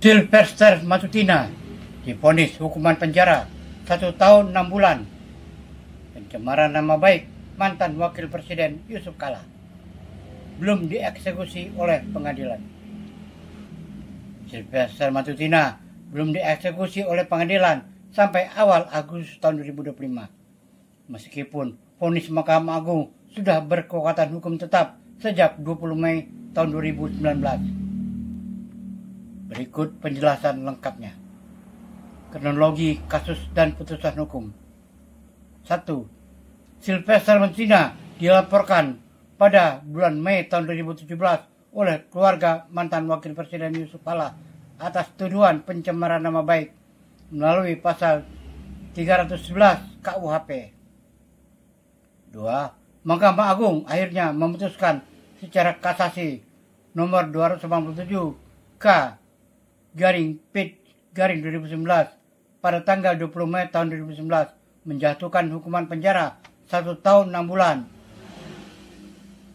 Sylvester Matutina divonis hukuman penjara 1 tahun 6 bulan. Pencemaran nama baik mantan Wakil Presiden Yusuf Kala belum dieksekusi oleh pengadilan. Sylvester Matutina belum dieksekusi oleh pengadilan sampai awal Agustus tahun 2025. Meskipun vonis Mahkamah Agung sudah berkekuatan hukum tetap sejak 20 Mei tahun 2019. Berikut penjelasan lengkapnya. Kronologi kasus dan putusan hukum. 1. Sylvester Matutina dilaporkan pada bulan Mei tahun 2017 oleh keluarga mantan Wakil Presiden Yusuf Kala atas tuduhan pencemaran nama baik melalui pasal 311 KUHP. 2. Mahkamah Agung akhirnya memutuskan secara kasasi nomor 287 K/PID/2019 pada tanggal 20 Mei tahun 2019 menjatuhkan hukuman penjara 1 tahun 6 bulan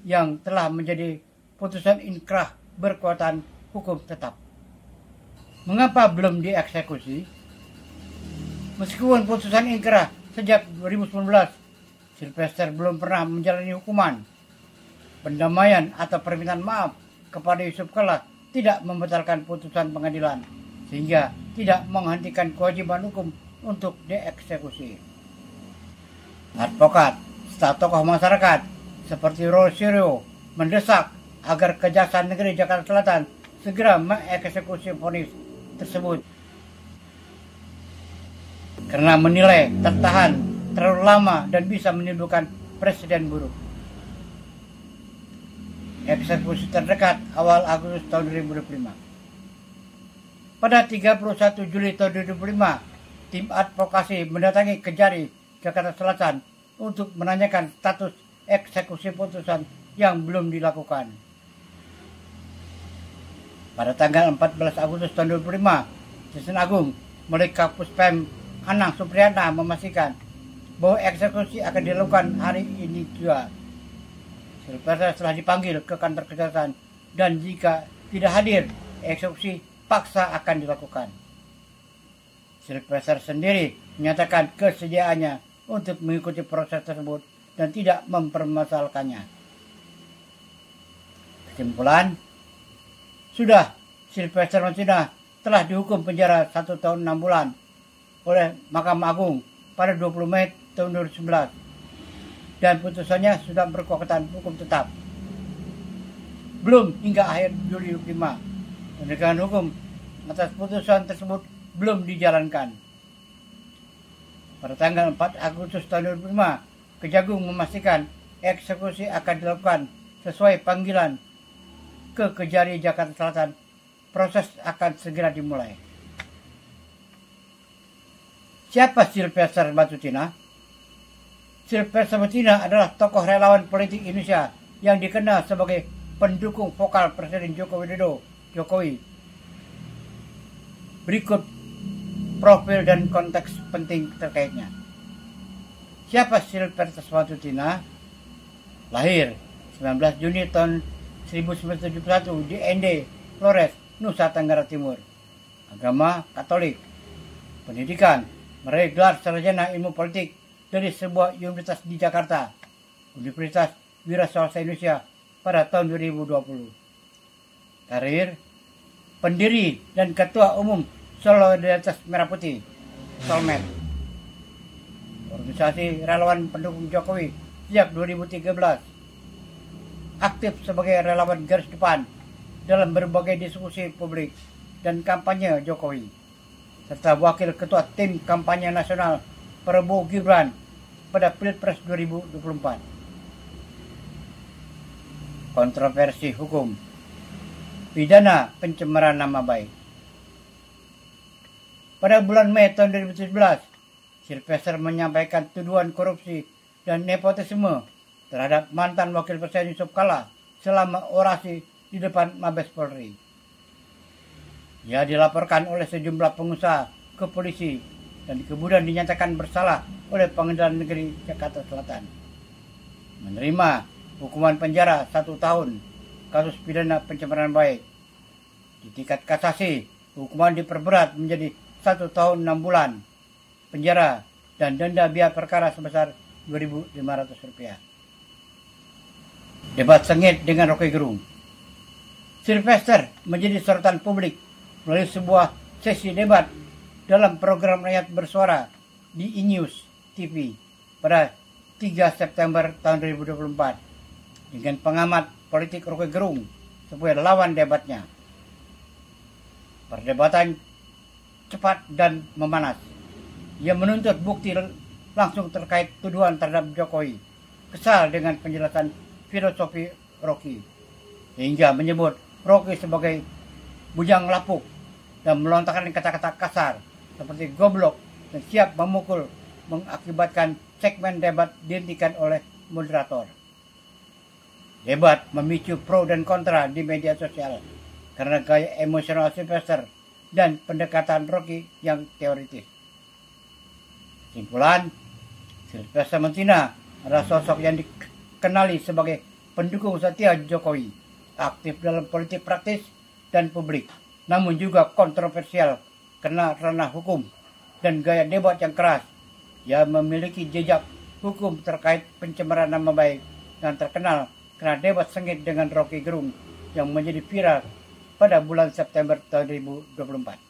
yang telah menjadi putusan inkrah berkekuatan hukum tetap. Mengapa belum dieksekusi? Meskipun putusan inkrah sejak 2019, Sylvester belum pernah menjalani hukuman. Pendamaian atau permintaan maaf kepada Yusuf Kala tidak membatalkan putusan pengadilan, sehingga tidak menghentikan kewajiban hukum untuk dieksekusi. Advokat serta tokoh masyarakat seperti Rosario mendesak agar Kejaksaan Negeri Jakarta Selatan segera mengeksekusi vonis tersebut karena menilai tertahan terlalu lama dan bisa menimbulkan presiden buruk. Eksekusi terdekat awal Agustus tahun 2025. Pada 31 Juli tahun 2005, tim advokasi mendatangi Kejari, Jakarta Selatan untuk menanyakan status eksekusi putusan yang belum dilakukan. Pada tanggal 14 Agustus tahun 2005, Jaksa Agung melalui Kapus Pem Anang Supriyatna memastikan bahwa eksekusi akan dilakukan hari ini juga. Sylvester telah dipanggil ke kantor kejaksaan dan jika tidak hadir, eksekusi paksa akan dilakukan. Sylvester sendiri menyatakan kesediaannya untuk mengikuti proses tersebut dan tidak mempermasalahkannya. Kesimpulan, sudah Sylvester Matutina telah dihukum penjara 1 tahun 6 bulan oleh Mahkamah Agung pada 20 Mei tahun 2011 dan putusannya sudah berkekuatan hukum tetap. Belum hingga akhir Juli 2025, penegakan hukum atas putusan tersebut belum dijalankan. Pada tanggal 4 Agustus tahun 2005, Kejagung memastikan eksekusi akan dilakukan sesuai panggilan ke Kejari Jakarta Selatan. Proses akan segera dimulai. Siapa Sylvester Matutina? Sylvester Matutina adalah tokoh relawan politik Indonesia yang dikenal sebagai pendukung vokal Presiden Joko Widodo, Jokowi. Berikut profil dan konteks penting terkaitnya. Siapa Sylvester Matutina? Lahir 19 Juni tahun 1971 di Ende, Flores, Nusa Tenggara Timur. Agama Katolik. Pendidikan meraih gelar sarjana ilmu politik dari sebuah universitas di Jakarta, Universitas Wira Swasta Indonesia pada tahun 2020. Karir: pendiri dan ketua umum Solidaritas Merah Putih, Solmed. Organisasi relawan pendukung Jokowi sejak 2013. Aktif sebagai relawan garis depan dalam berbagai diskusi publik dan kampanye Jokowi, serta wakil ketua tim kampanye nasional Prabowo Gibran pada Pilpres 2024. Kontroversi hukum: pidana pencemaran nama baik. Pada bulan Mei tahun 2017, Sylvester menyampaikan tuduhan korupsi dan nepotisme terhadap mantan Wakil Presiden Yusuf Kala selama orasi di depan Mabes Polri. Ia dilaporkan oleh sejumlah pengusaha ke polisi dan kemudian dinyatakan bersalah oleh Pengadilan Negeri Jakarta Selatan. Menerima hukuman penjara 1 tahun kasus pidana pencemaran baik. Di tingkat kasasi, Hukuman diperberat menjadi 1 tahun 6 bulan penjara dan denda biaya perkara sebesar Rp2.500. Debat sengit dengan Rocky Gerung. Sylvester menjadi sorotan publik melalui sebuah sesi debat dalam program Rakyat Bersuara di E-News TV pada 3 September tahun 2024 dengan pengamat politik Rocky Gerung sebagai lawan debatnya. Perdebatan cepat dan memanas. Ia menuntut bukti langsung terkait tuduhan terhadap Jokowi, kesal dengan penjelasan filosofi Rocky, hingga menyebut Rocky sebagai bujang lapuk dan melontarkan kata-kata kasar seperti goblok dan siap memukul, mengakibatkan segmen debat dihentikan oleh moderator. Debat memicu pro dan kontra di media sosial karena gaya emosional Sylvester dan pendekatan Rocky yang teoritis. Simpulan, Sylvester Messina adalah sosok yang dikenali sebagai pendukung setia Jokowi, aktif dalam politik praktis dan publik, namun juga kontroversial karena ranah hukum dan gaya debat yang keras. Ia memiliki jejak hukum terkait pencemaran nama baik dan terkenal karena debat sengit dengan Rocky Gerung yang menjadi viral pada bulan September tahun 2024.